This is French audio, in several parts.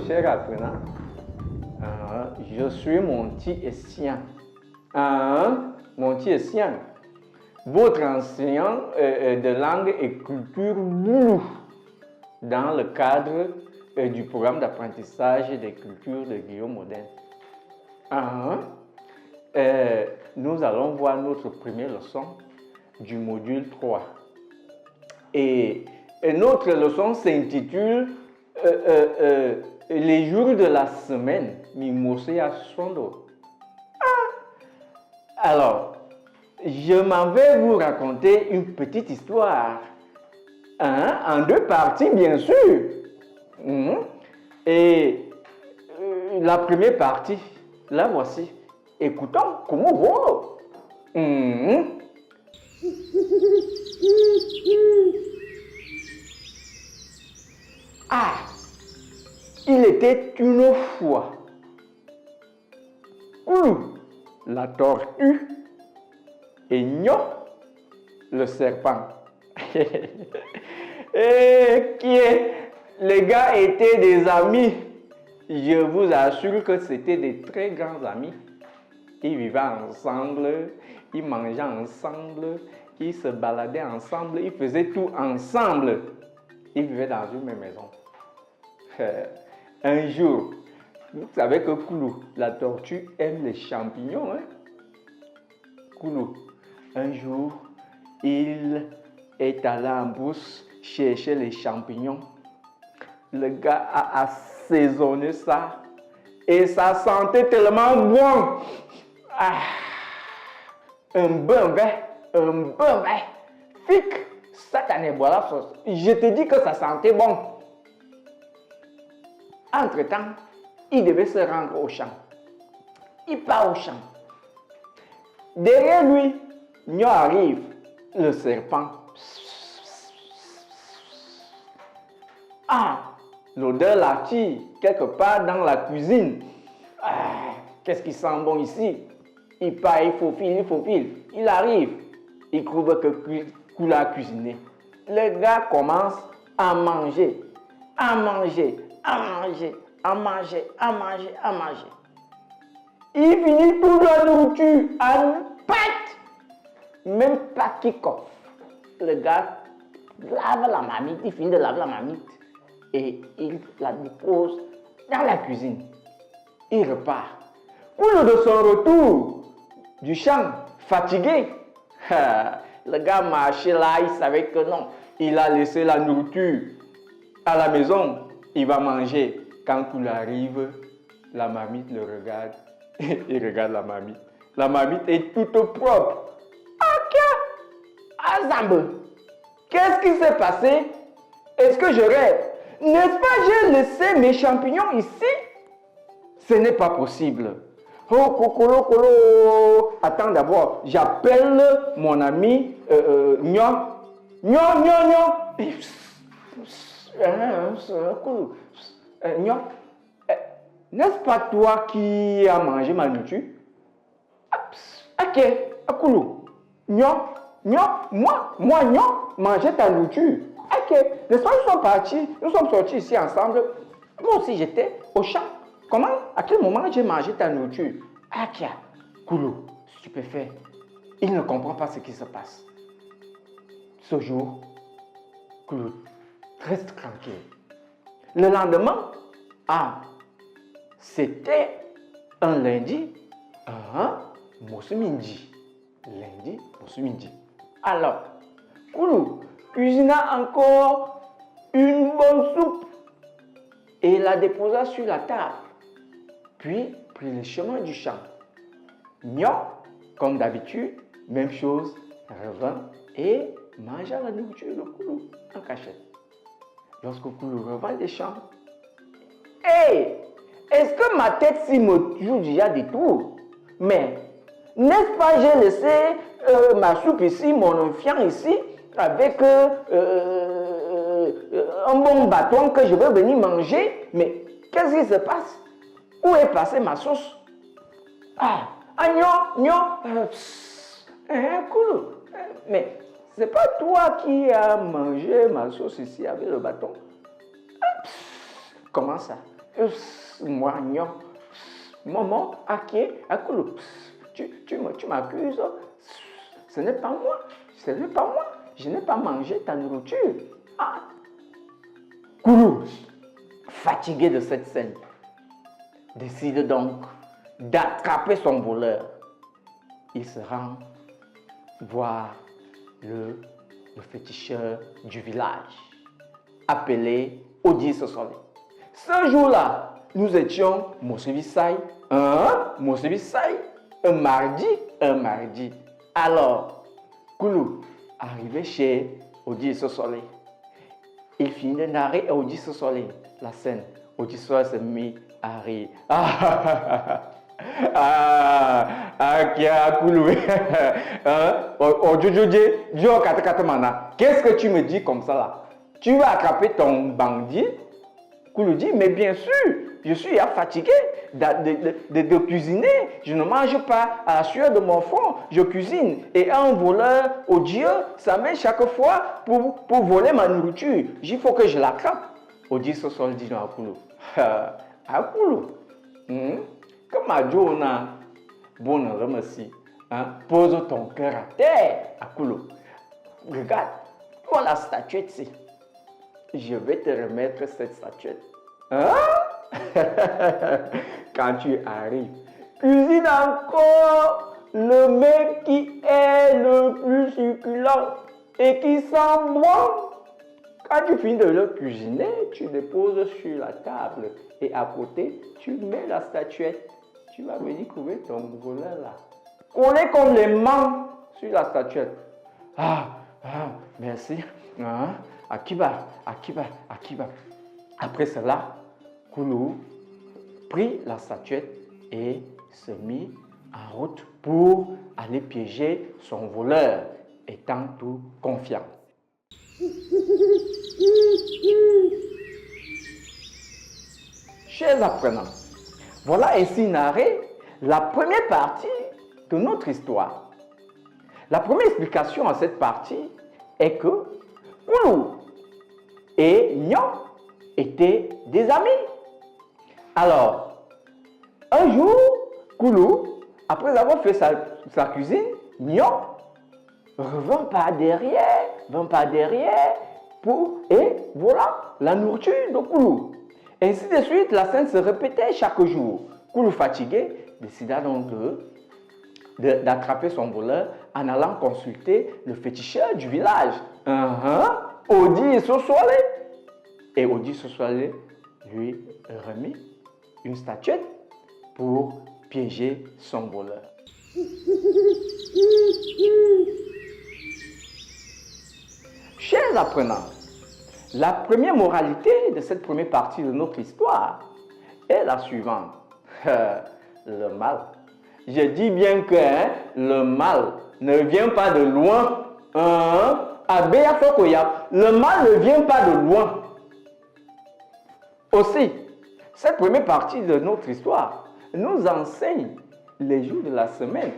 cher apprenant, je suis Monty Essien. Monty Essien, votre enseignant de langue et culture Boulou, dans le cadre du programme d'apprentissage des cultures de Guillaume Modène. Nous allons voir notre première leçon du module 3. Et notre leçon s'intitule les jours de la semaine, Mimosé à Sondo. Alors, je m'en vais vous raconter une petite histoire. En 2 parties, bien sûr. Et la première partie, la voici. Écoutons comment va. Il était une fois la tortue et Gnon, le serpent. Les gars étaient des amis. Je vous assure que c'était des très grands amis. Ils vivaient ensemble, ils mangeaient ensemble, ils se baladaient ensemble, ils faisaient tout ensemble. Ils vivaient dans une même maison. Un jour, vous savez que Koulou, la tortue, aime les champignons. Koulou, un jour, il est allé en brousse chercher les champignons. Le gars a assaisonné ça et ça sentait tellement bon. Un bon vin, fic, satané, voilà sauce. Je te dis que ça sentait bon. Entre-temps, il devait se rendre au champ. Il part au champ. Derrière lui, Gnon arrive, le serpent. L'odeur l'attire quelque part dans la cuisine. Qu'est-ce qui sent bon ici? Il part, il faufile. Il arrive, il trouve que Koulou a cuisiné. Le gars commence à manger. Il finit toute la nourriture en pâte. Même pas kick-off. Le gars lave la marmite, il finit de laver la marmite et il la dépose dans la cuisine. Il repart. Koulou de son retour du champ, fatigué. Le gars marchait là, il savait que non. Il a laissé la nourriture à la maison. Il va manger. Quand Koulou arrive, la marmite le regarde. Il regarde la marmite. La marmite est toute propre. Azambe, qu'est-ce qui s'est passé? Est-ce que je rêve? N'est-ce pas, j'ai laissé mes champignons ici? Ce n'est pas possible. Oh, Kokolo. Attends d'abord, j'appelle mon ami Gnon. Gnon. Gnon, n'est-ce pas toi qui as mangé ma nourriture? Ok, Koulou. Gnon, moi, Gnon, manger ta nourriture. Ok, n'est-ce pas, nous sommes sortis ici ensemble. Moi aussi, j'étais au champ. Comment? À quel moment j'ai mangé ta nourriture? Koulou, stupéfait. Il ne comprend pas ce qui se passe. Ce jour, Koulou reste tranquille. Le lendemain, c'était un lundi, Mosumindi. Lundi, Mosumindi. Alors, Koulou cuisina encore une bonne soupe et la déposa sur la table. Puis, prit le chemin du champ. Gnon, comme d'habitude, même chose, revint et mangea la nourriture de Koulou en cachette. Lorsque Koulou revint des champs, est-ce que ma tête s'y me joue déjà des tours? Mais, n'est-ce pas, j'ai laissé ma soupe ici, mon fian ici, avec un bon bâton que je veux venir manger. Mais qu'est-ce qui se passe? Où est passée ma sauce? Koulou. Mais c'est pas toi qui as mangé ma sauce ici avec le bâton? Comment ça? Moi, non. Maman, Akoulou, tu m'accuses. Ce n'est pas moi. Ce n'est pas moi. Je n'ai pas mangé ta nourriture. Ah. Koulou, fatigué de cette scène, décide donc d'attraper son voleur. Il se rend voir le féticheur du village, appelé Odi Sosole. Ce jour-là, nous étions Mosevisai, un mardi. Alors, Koulou, arrivé chez Odi Sosole, il finit de narrer à Odi Sosole la scène. Odi Sosole se mit à rire. Koulou. Qu'est-ce que tu me dis comme ça là? Tu vas attraper ton bandit? Koulou dit, mais bien sûr, je suis fatigué de cuisiner. Je ne mange pas à la sueur de mon front, je cuisine. Et un voleur odieux, ça m'aide chaque fois pour voler ma nourriture. Il faut que je l'attrape. Odi Sosole dit à Koulou. Koulou, comme Adjona, bon remercie, pose ton cœur à terre, Koulou. Regarde, vois la statuette ici. Je vais te remettre cette statuette. Quand tu arrives, cuisine encore le mec qui est le plus succulent et qui sent bon. Quand tu finis de le cuisiner, tu déposes sur la table et à côté, tu mets la statuette. Tu vas venir trouver ton voleur là. Collé comme les mains sur la statuette. Merci. Akiba. Après cela, Koulou prit la statuette et se mit en route pour aller piéger son voleur, étant tout confiant. Chers apprenants, voilà ainsi narré la première partie de notre histoire. La première explication à cette partie est que Koulou et Nyon étaient des amis. Alors, un jour, Koulou, après avoir fait sa cuisine, Nyon revint par derrière, et voilà la nourriture de Koulou. Ainsi de suite, la scène se répétait chaque jour. Koulou, fatigué, décida donc d'attraper son voleur en allant consulter le féticheur du village. Odi Sosole. Et Odi Sosole lui remit une statuette pour piéger son voleur. Chers apprenants, la première moralité de cette première partie de notre histoire est la suivante. Le mal. Je dis bien que le mal ne vient pas de loin. Le mal ne vient pas de loin. Aussi, cette première partie de notre histoire nous enseigne les jours de la semaine.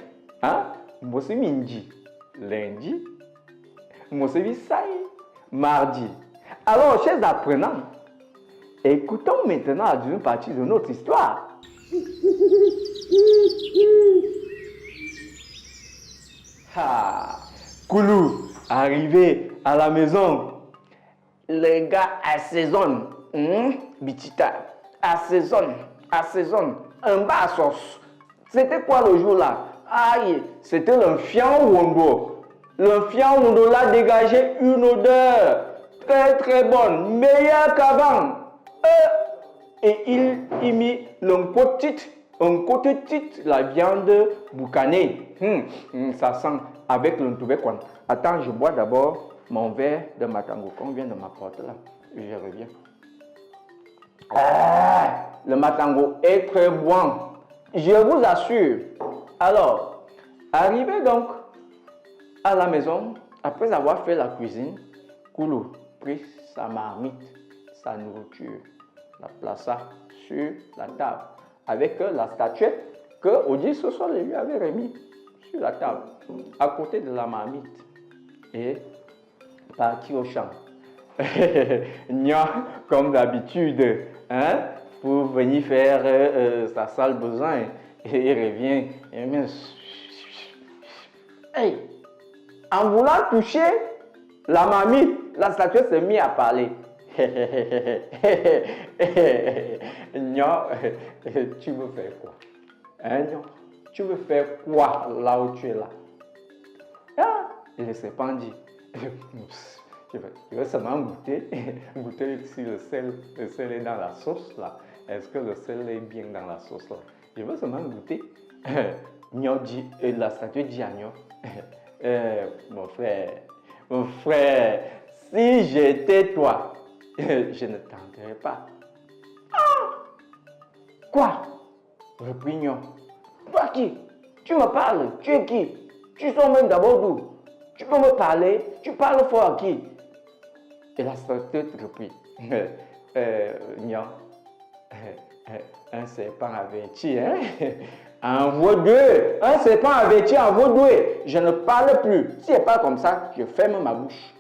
Mosemindi, lundi. Mosevisai, mardi. Alors, chers apprenants, écoutons maintenant la deuxième partie de notre histoire. Koulou, arrivé à la maison, les gars assaisonnent, Bitita, assaisonne, un bas à sauce. C'était quoi le jour là? C'était l'enfiant Wondo. L'enfiant Wondo là dégageait une odeur très très bonne, meilleure qu'avant. Et il y mit un côté titre, la viande boucanée. Ça sent avec le toubekwan. Attends, je bois d'abord mon verre de matango qu'on vient de m'apporter là. Je reviens. Le matango est très bon. Je vous assure. Alors, arrivé donc à la maison, après avoir fait la cuisine, Koulou prit sa marmite, sa nourriture, la plaça sur la table, avec la statuette que Odi Sosole lui avait remis sur la table, à côté de la marmite, et partit au champ. Nya, comme d'habitude, pour venir faire sa sale besoin. Et il revient. Et il hey, en voulant toucher la mamie, la statuette s'est mise à parler. Nyon, tu veux faire quoi? Hein, Nyon? Tu veux faire quoi là où tu es là? Ah, et le serpent dit, je vais seulement goûter si le sel est dans la sauce là. Est-ce que le sel est bien dans la sauce là? Je veux seulement goûter. Nyon dit, et la statue dit à Nyon, mon frère, si j'étais toi, je ne tenterais pas. Ah! Quoi? Reprit Nyon. Toi qui? Tu me parles? Tu es qui? Tu sors même d'abord d'où? Tu peux me parler? Tu parles fort à qui? Et la statue reprit. Nyon, un serpent averti, hein? En vaudoué, un serpent averti en vaudoué. Je ne parle plus. Si c'est pas comme ça, je ferme ma bouche.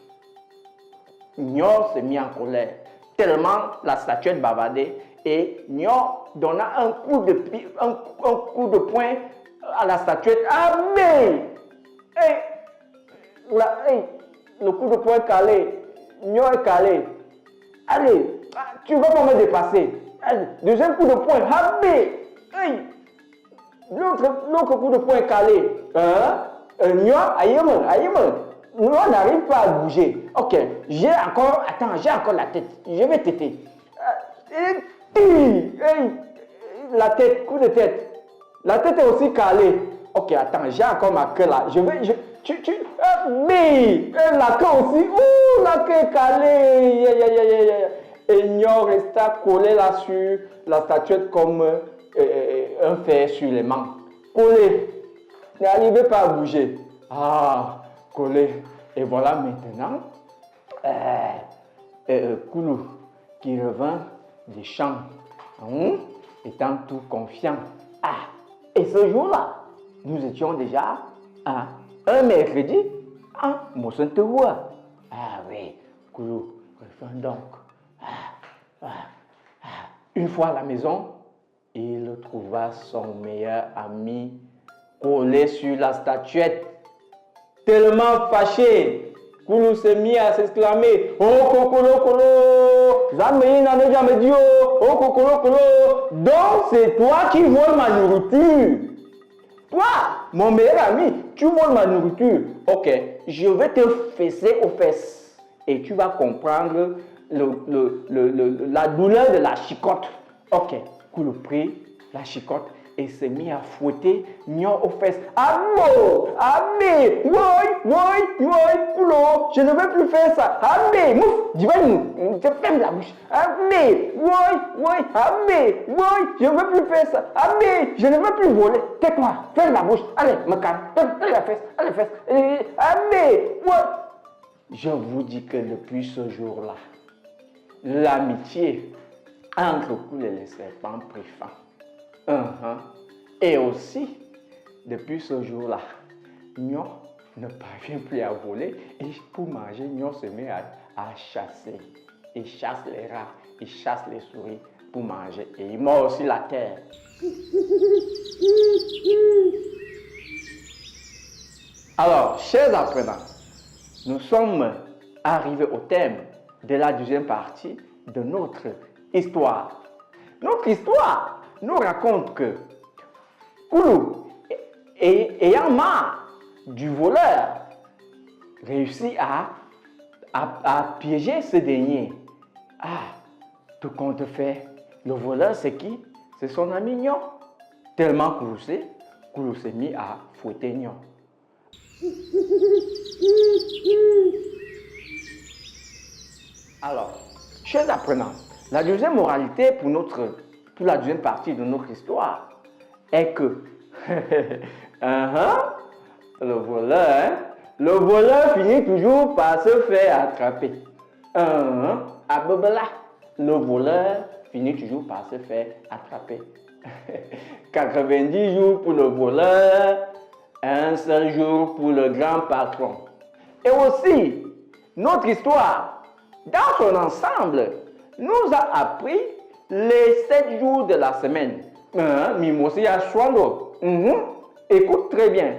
Nyon s'est mis en colère, tellement la statuette bavardait, et Nyon donna un coup de poing à la statuette. Ah mais! Le coup de poing calé. Nyon est calé. Allez, tu ne vas pas me dépasser. Allez, deuxième coup de poing. Ah mais! L'autre coup de poing calé. Nyon, aïe, Nyon n'arrive pas à bouger. Ok, j'ai encore la tête. Je vais têter. La tête, coup de tête. La tête est aussi calée. Ok, attends, j'ai encore ma queue là. Mais la queue aussi. Ouh, la queue est calée. Et Nyon resta collé là sur la statuette comme un fer sur les mains. Collé. N'arrivait pas à bouger. Ah, collé. Et voilà maintenant Koulou qui revint des champs, étant tout confiant. Ah, et ce jour-là, nous étions déjà un mercredi à Mosentewa. Ah oui, Koulou revint donc. Une fois à la maison, il trouva son meilleur ami collé sur la statuette. Tellement fâché, Koulou s'est mis à s'exclamer: Oh Kokolo Kolo, Zamei n'en jamais dit oh Kokolo Kolo. Donc c'est toi qui voles ma nourriture. Toi, mon meilleur ami, tu voles ma nourriture. Ok, je vais te fesser aux fesses et tu vas comprendre la douleur de la chicotte. Ok, Koulou prit la chicotte et s'est mis à fouetter Nyon aux fesses. Amo, Amé, oui, Koulou, je ne veux plus faire ça. Amé, mouf, dis-moi, je ferme la bouche. Amé, oui, Amé, oui, je ne veux plus faire ça. Amé, je ne veux plus voler. Tais-toi, ferme la bouche. Allez, me calme, allez la fesse, allez fesse. Amé, oui. Je vous dis que depuis ce jour-là, l'amitié entre Koulou et les serpents prit fin. Et aussi, depuis ce jour-là, Nyon ne parvient plus à voler et pour manger, Nyon se met à chasser. Il chasse les rats, il chasse les souris pour manger et il mord aussi la terre. Alors, chers apprenants, nous sommes arrivés au thème de la deuxième partie de notre histoire. Notre histoire nous raconte que Koulou, ayant marre du voleur, réussit à piéger ce dernier. Ah, tout compte fait, le voleur c'est qui? C'est son ami Nyon. Tellement Koulou s'est mis à fouetter Nyon. Alors, chers apprenants, la deuxième moralité pour la deuxième partie de notre histoire est que le voleur finit toujours par se faire attraper. Le voleur finit toujours par se faire attraper. 90 jours pour le voleur, un seul jour pour le grand patron. Et aussi, notre histoire, dans son ensemble, nous a appris les 7 jours de la semaine. Mimosi a choando. Écoute très bien.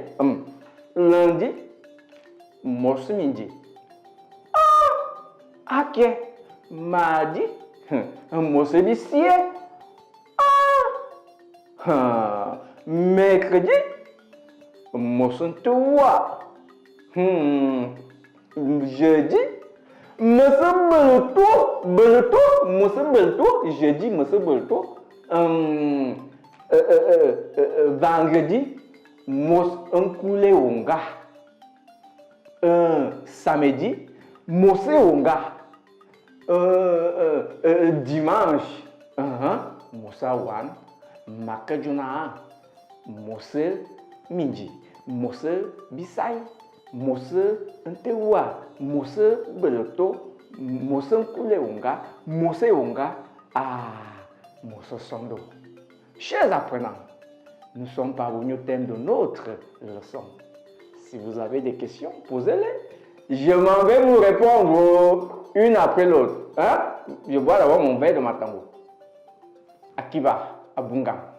Lundi, mosi midi. Ok. Mardi, mosi bissier. Mercredi, mosi toi. Jeudi, monsieur Belto, monsieur Belto, jeudi, monsieur Belto. Vendredi, un coulé onga. Samedi, monsieur onga. Dimanche, monsieur wan, makajuna, monsieur midi, monsieur bisai. Monsieur Ntewa, Monsieur Belto, Monsieur Kuleonga, Monsieur Onga, Monsieur Sondo. Chers apprenants, nous sommes parvenus au thème de notre leçon. Si vous avez des questions, posez-les. Je m'en vais vous répondre une après l'autre. Je bois d'abord mon verre de matango. Akiba, Abunga.